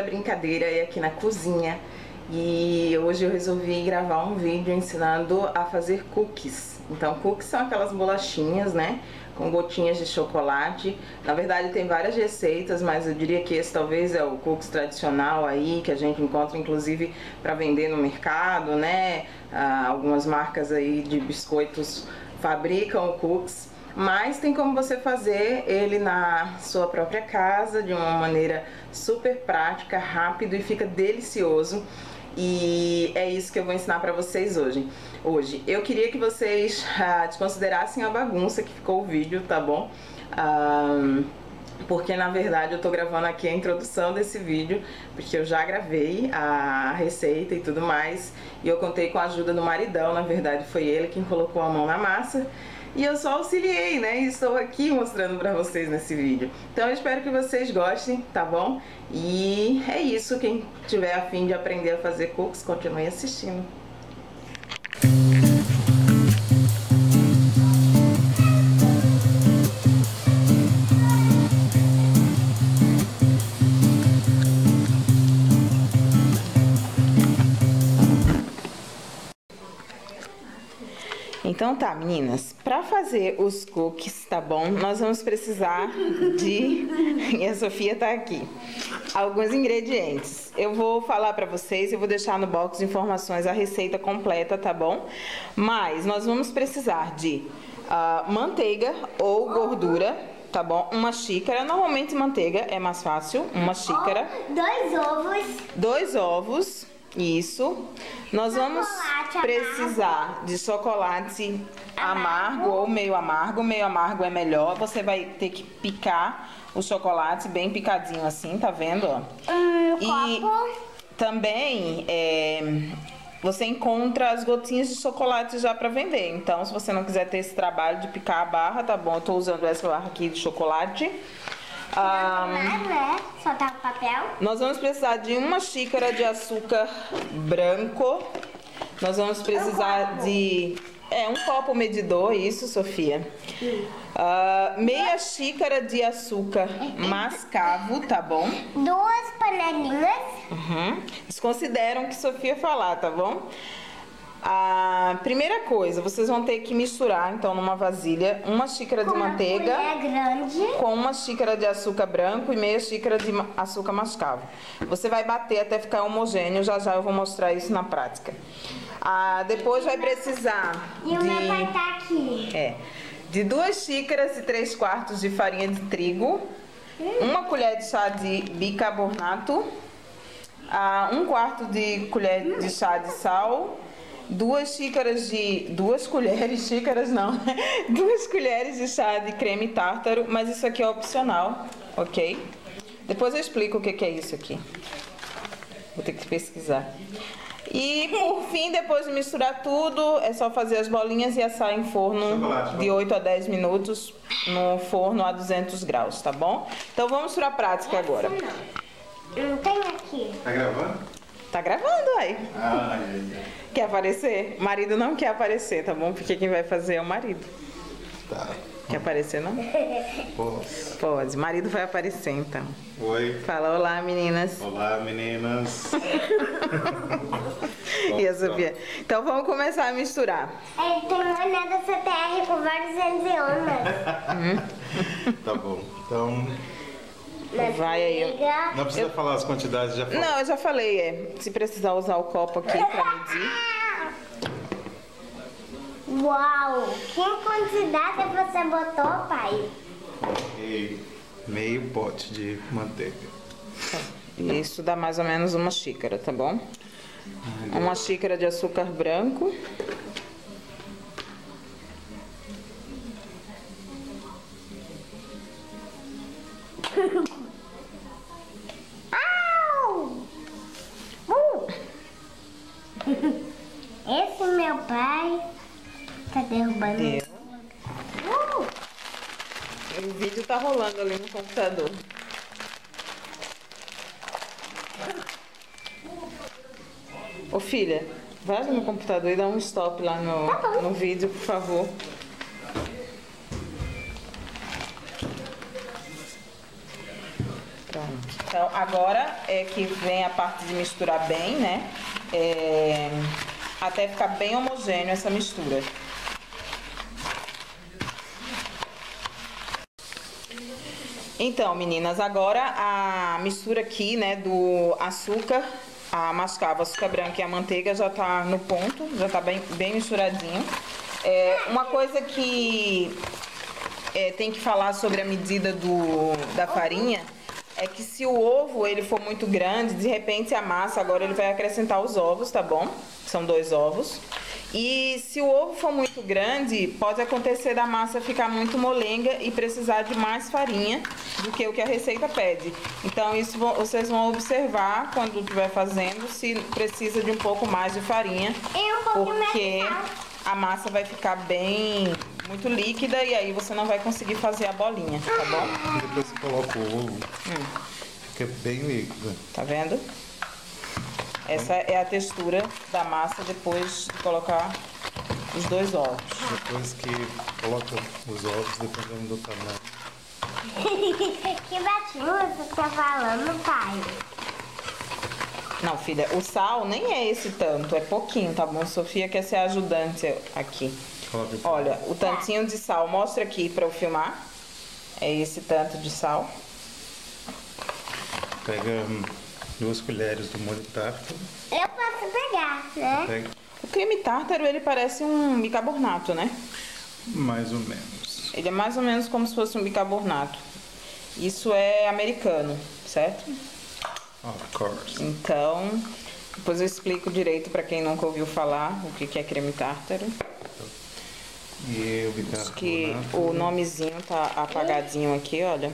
brincadeira é aqui na cozinha e hoje eu resolvi gravar um vídeo ensinando a fazer cookies. Então, cookies são aquelas bolachinhas, né, com gotinhas de chocolate. Na verdade tem várias receitas, mas eu diria que esse talvez é o cookies tradicional aí, que a gente encontra inclusive para vender no mercado, né. Algumas marcas aí de biscoitos fabricam cookies, mas tem como você fazer ele na sua própria casa de uma maneira super prática, rápido e fica delicioso. E é isso que eu vou ensinar pra vocês hoje. Eu queria que vocês desconsiderassem a bagunça que ficou o vídeo, tá bom? Porque na verdade eu tô gravando aqui a introdução desse vídeo, porque eu já gravei a receita e tudo mais, e eu contei com a ajuda do maridão. Na verdade foi ele quem colocou a mão na massa e eu só auxiliei, né? E estou aqui mostrando pra vocês nesse vídeo. Então eu espero que vocês gostem, tá bom? E é isso, quem tiver a fim de aprender a fazer cookies, continue assistindo. Então tá, meninas, pra fazer os cookies, tá bom? Nós vamos precisar de... E a Sofia tá aqui. Alguns ingredientes. Eu vou falar pra vocês, eu vou deixar no box de informações a receita completa, tá bom? Mas nós vamos precisar de manteiga ou gordura, tá bom? Uma xícara, normalmente manteiga é mais fácil, uma xícara. 2 ovos. 2 ovos. Isso. Nós vamos precisar de chocolate amargo ou meio amargo. Meio amargo é melhor. Você vai ter que picar o chocolate bem picadinho assim, tá vendo? E copo. Também você encontra as gotinhas de chocolate já pra vender. Então, se você não quiser ter esse trabalho de picar a barra, tá bom? Eu tô usando essa barra aqui de chocolate. Só tá o papel. Nós vamos precisar de 1 xícara de açúcar branco. Nós vamos precisar de um copo medidor, isso, Sofia. Meia xícara de açúcar mascavo, tá bom? 2 panelinhas. Vocês consideram o que Sofia falar, tá bom? A primeira coisa, vocês vão ter que misturar, então, numa vasilha, 1 xícara de manteiga com 1 xícara de açúcar branco e meia xícara de açúcar mascavo. Você vai bater até ficar homogêneo, já já eu vou mostrar isso na prática. Depois vai precisar E o meu pai tá aqui. de 2 xícaras e 3/4 de farinha de trigo, 1 colher de chá de bicarbonato, 1/4 de colher de chá de sal, 2 colheres de chá de creme tártaro, mas isso aqui é opcional, ok? Depois eu explico o que é isso aqui. Vou ter que pesquisar. E por fim, depois de misturar tudo, é só fazer as bolinhas e assar em forno de 8 a 10 minutos no forno a 200 graus, tá bom? Então vamos para a prática agora. Não tem aqui. Tá gravando? Tá gravando aí. Quer aparecer? O marido não quer aparecer, tá bom? Porque quem vai fazer é o marido. Tá. Quer aparecer, não? Posso. Pode. O marido vai aparecer, então. Oi. Fala olá, meninas. Olá, meninas. E a Sofia? Então vamos começar a misturar. Ele tem uma nada CTR com vários enzimas. Tá bom. Então, Vai aí. não precisa falar as quantidades, já falou. Não, eu já falei, se precisar usar o copo aqui pra medir. Uau! Que quantidade você botou, pai? E meio pote de manteiga. Isso dá mais ou menos 1 xícara, tá bom? 1 xícara de açúcar branco. Esse meu pai tá derrubando. O vídeo tá rolando ali no computador. Ô filha, vai ali no computador e dá um stop lá no vídeo, por favor. Pronto. Então, agora é que vem a parte de misturar bem, né? Até ficar bem homogêneo essa mistura. Então, meninas, agora a mistura aqui, né, do açúcar, a mascavo, açúcar branco e a manteiga já tá no ponto, já tá bem misturadinho. Uma coisa que tem que falar sobre a medida da farinha é que se o ovo ele for muito grande, de repente a massa, agora ele vai acrescentar os ovos, tá bom? São 2 ovos. E se o ovo for muito grande, pode acontecer da massa ficar muito molenga e precisar de mais farinha do que o que a receita pede. Então isso vocês vão observar quando estiver fazendo se precisa de um pouco mais de farinha, porque a massa vai ficar muito líquida e aí você não vai conseguir fazer a bolinha, tá bom? E depois você coloca o ovo, fica bem líquido. Tá vendo? Essa é a textura da massa depois de colocar os 2 ovos. Depois que coloca os ovos, dependendo do tamanho. Que batinho você tá falando, pai? Não, filha, o sal nem é esse tanto, é pouquinho, tá bom? Sofia quer ser ajudante aqui. Olha, o tantinho de sal, mostra aqui pra eu filmar. É esse tanto de sal. Pega 2 colheres do molho tártaro. Eu posso pegar, né? Pega O creme tártaro, ele parece um bicarbonato, né? mais ou menos. Ele é mais ou menos como se fosse um bicarbonato. Isso é americano, certo? Of course. Então, depois eu explico direito pra quem nunca ouviu falar o que é creme tártaro. E o Acho bicarbonato. que o nomezinho tá apagadinho aqui, olha.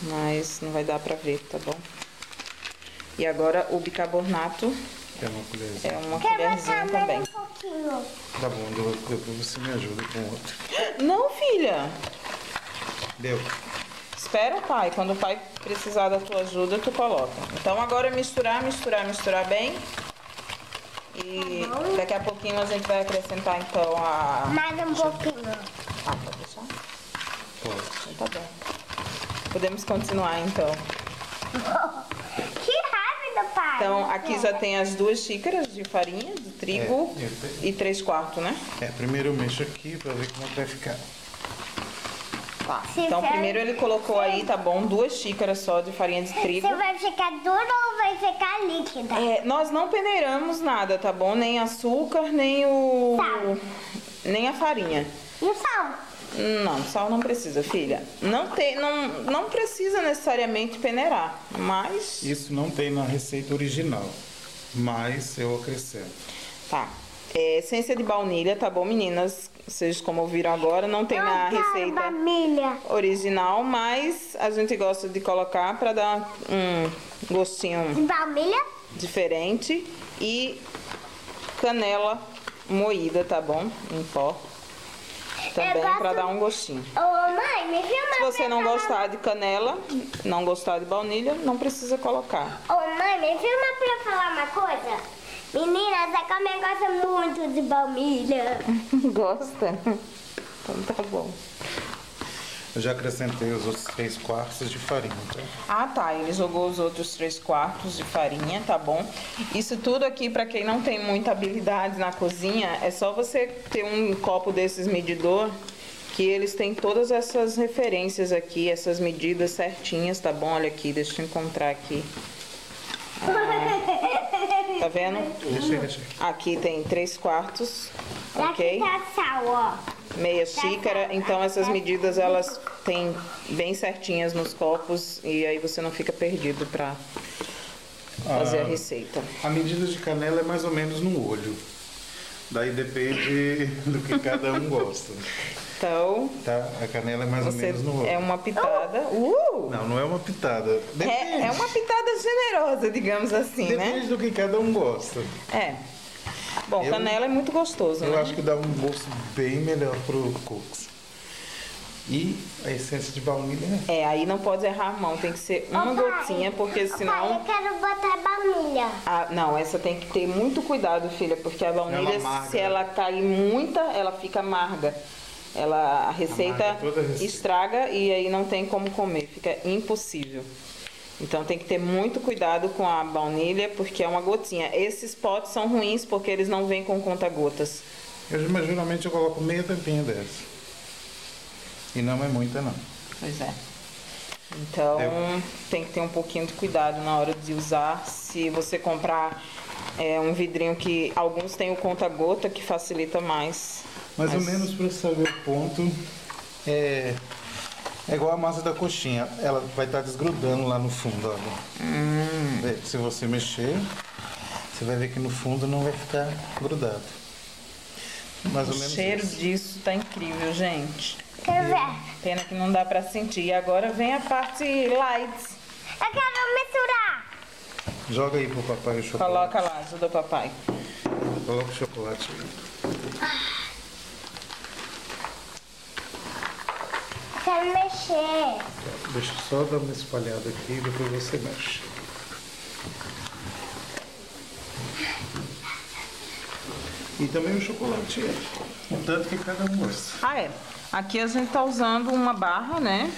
Mas não vai dar pra ver, tá bom? E agora o bicarbonato É uma colherzinha. é uma Quer colherzinha botar também. mais um pouquinho? Tá bom, depois você me ajuda com outro. Não, filha. Deu. Espera o pai. Quando o pai precisar da tua ajuda, tu coloca. Então agora é misturar bem. E daqui a pouquinho a gente vai acrescentar então a... Mais um pouquinho. Ah, pode deixar? Pode. Tá bom. Podemos continuar então. Que rápido, pai. Então aqui já tem as 2 xícaras de farinha de trigo e 3/4, né? Primeiro eu mexo aqui pra ver como é que vai ficar. Tá. Se Então for- primeiro ele colocou aí, tá bom, 2 xícaras só de farinha de trigo. Você vai ficar dura ou vai ficar líquida? Nós não peneiramos nada, tá bom? Nem açúcar, nem Sal. nem a farinha. E o sal? Não, sal não precisa, filha. Não precisa necessariamente peneirar, mas... Isso não tem na receita original, mas eu acrescento. Tá. Essência de baunilha, tá bom, meninas? Vocês, como ouviram agora, não tem na receita Baunilha. original, mas a gente gosta de colocar pra dar um gostinho De baunilha? diferente. E canela moída, tá bom? Em pó. Também gosto- pra dar um gostinho. Ô, mãe, me filma. Se você não pra falar- gostar de canela, não gostar de baunilha, não precisa colocar. Ô, mãe, me filma pra falar uma coisa. Meninas, a Carmen gosta muito de baunilha. Gosta? Então tá bom. Eu já acrescentei os outros 3/4 de farinha, tá? Ah, tá. Ele jogou os outros 3/4 de farinha, tá bom? Isso tudo aqui, pra quem não tem muita habilidade na cozinha, é só você ter um copo desses medidor, que eles têm todas essas referências aqui, essas medidas certinhas, tá bom? Olha aqui, deixa eu encontrar aqui. Tá vendo? Deixa. Aqui tem 3/4, Aqui ok? tá sal, ó. Meia xícara, então essas medidas elas têm bem certinhas nos copos e aí você não fica perdido pra fazer a receita. A medida de canela é mais ou menos no olho. Daí depende do que cada um gosta. Então, Tá? A canela é mais ou você menos no olho. é uma pitada. Não, não é uma pitada. Depende. É uma pitada generosa, digamos assim, Depende né? do que cada um gosta. É. Bom, Eu- canela é muito gostoso, Eu né? acho que dá um gosto bem melhor pro cookies. E a essência de baunilha, né? Aí não pode errar a mão, tem que ser uma Ô, pai. gotinha, porque Pai, senão... eu quero botar baunilha. Não, essa tem que ter muito cuidado, filha, porque a baunilha, Ela amarga. se ela cair muita, ela fica amarga. a receita toda a receita. estraga e aí não tem como comer, fica impossível. Então tem que ter muito cuidado com a baunilha, porque é uma gotinha. Esses potes são ruins porque eles não vêm com conta-gotas. Mas geralmente eu coloco meia tampinha dessa. E não é muita não. Pois é. Então tem que ter um pouquinho de cuidado na hora de usar. Se você comprar um vidrinho que alguns têm o conta-gota, que facilita mais. Mais ou menos para saber o ponto, é igual a massa da coxinha, ela vai estar desgrudando lá no fundo, olha. Se você mexer, você vai ver que no fundo não vai ficar grudado. Mais ou menos O cheiro isso. disso tá incrível, gente. Quero ver. Pena que não dá pra sentir. E agora vem a parte light. Eu quero misturar. Joga aí pro papai o chocolate. Coloca lá, ajuda o papai. Coloca o chocolate aí. Quero mexer. Deixa eu só dar uma espalhada aqui e depois você mexe. E também o chocolate, o tanto que cada um gosta. Ah, é. Aqui a gente tá usando uma barra, né?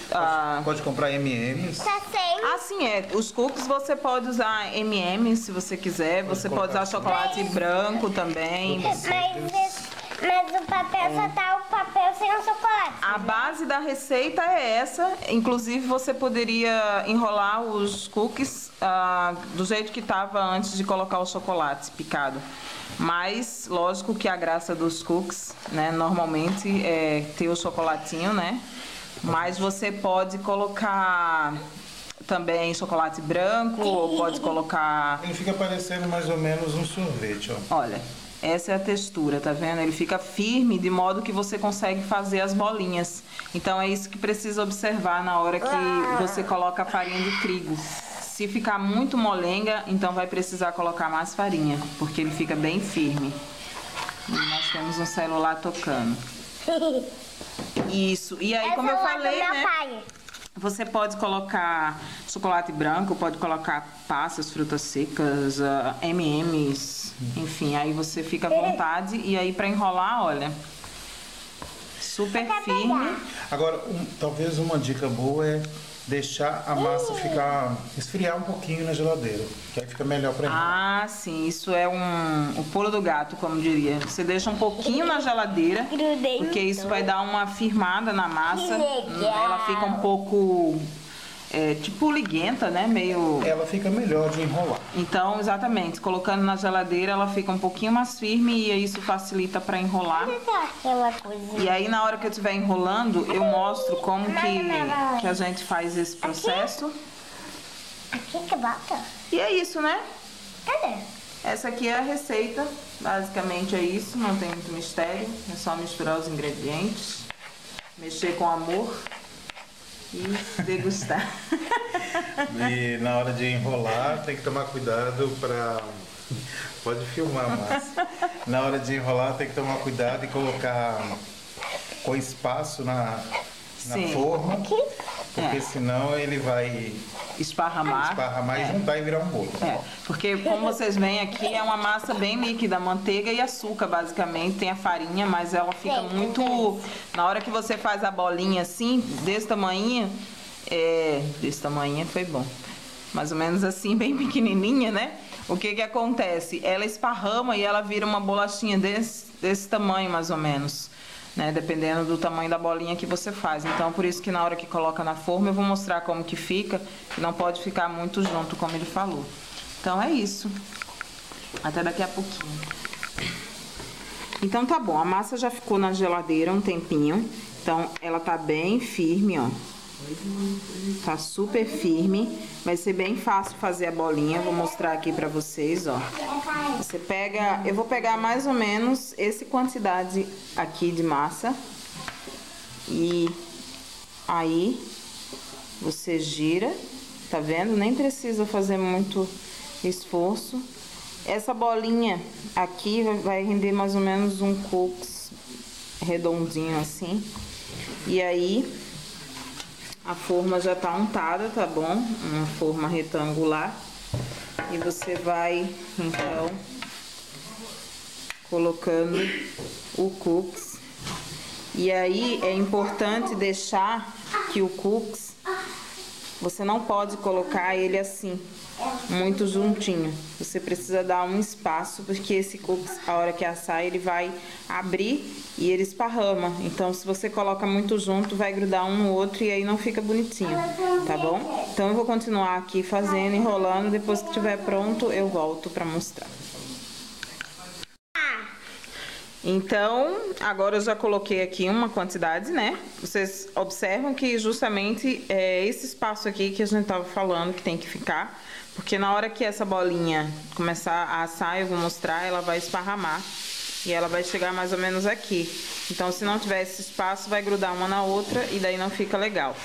Pode comprar M&M's. Tá sem. Ah, sim, Os cookies você pode usar M&M's se você quiser. Você pode usar chocolate branco também. Mas o papel só tá o papel sem o chocolate. A base da receita é essa. Inclusive, você poderia enrolar os cookies do jeito que estava antes de colocar o chocolate picado. Mas, lógico que a graça dos cookies, né, normalmente é ter o chocolatinho, né? Mas você pode colocar também chocolate branco ou pode colocar... Ele fica parecendo mais ou menos um sorvete, ó. Olha, essa é a textura, tá vendo? Ele fica firme de modo que você consegue fazer as bolinhas. Então é isso que precisa observar na hora que você coloca a farinha de trigo. Se ficar muito molenga, então vai precisar colocar mais farinha, porque ele fica bem firme. E nós temos um celular tocando. Isso. E aí, como eu falei, né? Você pode colocar chocolate branco, pode colocar passas, frutas secas, M&M's, enfim, aí você fica à vontade. E aí para enrolar, olha, super firme. Agora, talvez uma dica boa é deixar a massa esfriar um pouquinho na geladeira, que aí fica melhor para enrolar. Ah, sim, isso é o pulo do gato, como diria. Você deixa um pouquinho na geladeira, porque isso vai dar uma firmada na massa. Ela fica um pouco, tipo liguenta, né? Meio... Ela fica melhor de enrolar. Então, exatamente, colocando na geladeira ela fica um pouquinho mais firme e isso facilita para enrolar. E aí, na hora que eu estiver enrolando, eu mostro como que a gente faz esse processo. Aqui que bota? E é isso, né? Cadê? Essa aqui é a receita, basicamente é isso, não tem muito mistério, é só misturar os ingredientes, mexer com amor e degustar. E na hora de enrolar tem que tomar cuidado para... Pode filmar, Márcia. Na hora de enrolar tem que tomar cuidado e colocar com espaço na forma, porque senão ele vai esparramar e juntar e virar um bolo. Porque como vocês veem aqui é uma massa bem líquida, manteiga e açúcar basicamente, tem a farinha, mas ela fica muito... Na hora que você faz a bolinha assim, desse tamanho, desse tamanho foi bom, mais ou menos assim, bem pequenininha, né? O que acontece? Ela esparrama e ela vira uma bolachinha desse tamanho mais ou menos, né? Dependendo do tamanho da bolinha que você faz. Então, por isso que na hora que coloca na forma, eu vou mostrar como que fica, que não pode ficar muito junto, como ele falou. Então, é isso. Até daqui a pouquinho. Então, tá bom. A massa já ficou na geladeira um tempinho. Então, ela tá bem firme, ó. Tá super firme. Vai ser bem fácil fazer a bolinha. Vou mostrar aqui pra vocês, ó. Você pega... Eu vou pegar mais ou menos essa quantidade aqui de massa. E aí você gira. Tá vendo? Nem precisa fazer muito esforço. Essa bolinha aqui vai render mais ou menos um cookies redondinho assim. E aí... A forma já tá untada, tá bom? Uma forma retangular. E você vai, então, colocando o cookies. E aí é importante deixar que o cookies, você não pode colocar ele assim, muito juntinho. Você precisa dar um espaço, porque esse cookies, a hora que assar, ele vai abrir e ele esparrama. Então, se você coloca muito junto, vai grudar um no outro e aí não fica bonitinho, tá bom? Então, eu vou continuar aqui fazendo, enrolando. Depois que estiver pronto, eu volto pra mostrar. Então, agora eu já coloquei aqui uma quantidade, né? Vocês observam que justamente é esse espaço aqui que a gente tava falando que tem que ficar, porque na hora que essa bolinha começar a assar, eu vou mostrar, ela vai esparramar e ela vai chegar mais ou menos aqui. Então, se não tiver esse espaço, vai grudar uma na outra e daí não fica legal.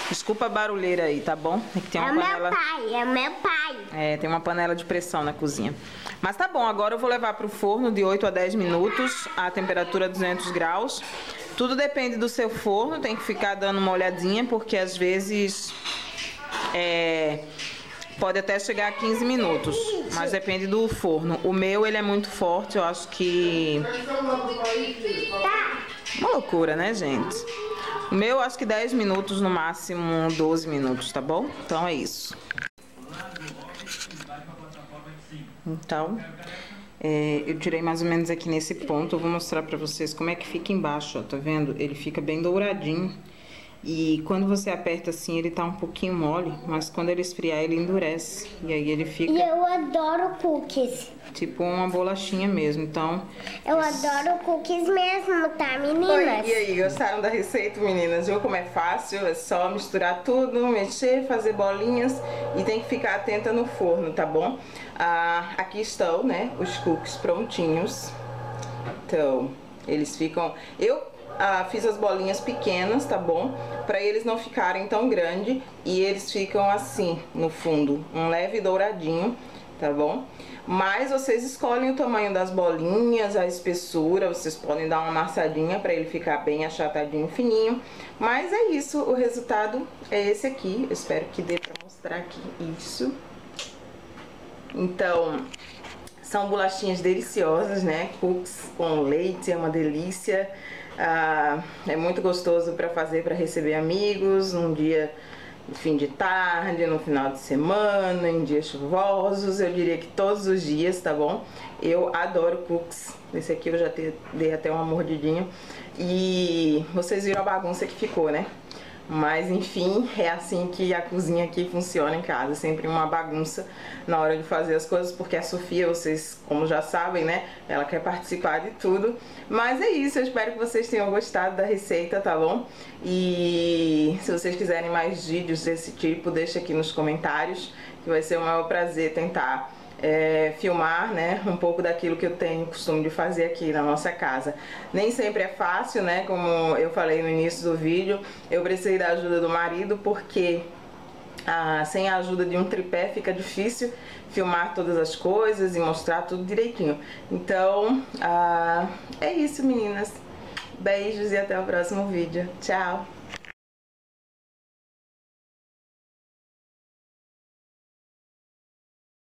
Desculpa a barulheira aí, tá bom? É que tem uma panela... é meu pai. É, tem uma panela de pressão na cozinha. Mas tá bom, agora eu vou levar pro forno de 8 a 10 minutos, a temperatura 200 graus. Tudo depende do seu forno, tem que ficar dando uma olhadinha, porque às vezes pode até chegar a 15 minutos, mas depende do forno. O meu, ele é muito forte, eu acho que... Uma loucura, né, gente? O meu, acho que 10 minutos, no máximo 12 minutos, tá bom? Então é isso. Então, eu tirei mais ou menos aqui nesse ponto. Eu vou mostrar pra vocês como é que fica embaixo, ó, tá vendo? Ele fica bem douradinho. E quando você aperta assim, ele tá um pouquinho mole, mas quando ele esfriar, ele endurece. E aí ele fica... E eu adoro cookies. Tipo uma bolachinha mesmo, então... Eu adoro cookies mesmo, tá, meninas? Oi, e aí, gostaram da receita, meninas? Viu como é fácil? É só misturar tudo, mexer, fazer bolinhas e tem que ficar atenta no forno, tá bom? Aqui estão, né, os cookies prontinhos. Então, eles ficam... fiz as bolinhas pequenas, tá bom? Pra eles não ficarem tão grandes e eles ficam assim, no fundo, um leve douradinho, tá bom? Mas vocês escolhem o tamanho das bolinhas, a espessura, vocês podem dar uma amassadinha pra ele ficar bem achatadinho, fininho. Mas é isso, o resultado é esse aqui. Eu espero que dê pra mostrar aqui isso. Então, são bolachinhas deliciosas, né? Cookies com leite, é uma delícia. É muito gostoso para fazer, para receber amigos, num dia de fim de tarde, no final de semana, em dias chuvosos, eu diria que todos os dias, tá bom? Eu adoro cookies, esse aqui eu já dei até uma mordidinha e vocês viram a bagunça que ficou, né? Mas enfim, é assim que a cozinha aqui funciona em casa, sempre uma bagunça na hora de fazer as coisas, porque a Sofia, vocês como já sabem, né, ela quer participar de tudo. Mas é isso, eu espero que vocês tenham gostado da receita, tá bom? E se vocês quiserem mais vídeos desse tipo, deixa aqui nos comentários, que vai ser o maior prazer tentar filmar, né, um pouco daquilo que eu tenho costume de fazer aqui na nossa casa. Nem sempre é fácil, né, como eu falei no início do vídeo, eu precisei da ajuda do marido, porque sem a ajuda de um tripé fica difícil filmar todas as coisas e mostrar tudo direitinho. Então, é isso, meninas. Beijos e até o próximo vídeo. Tchau!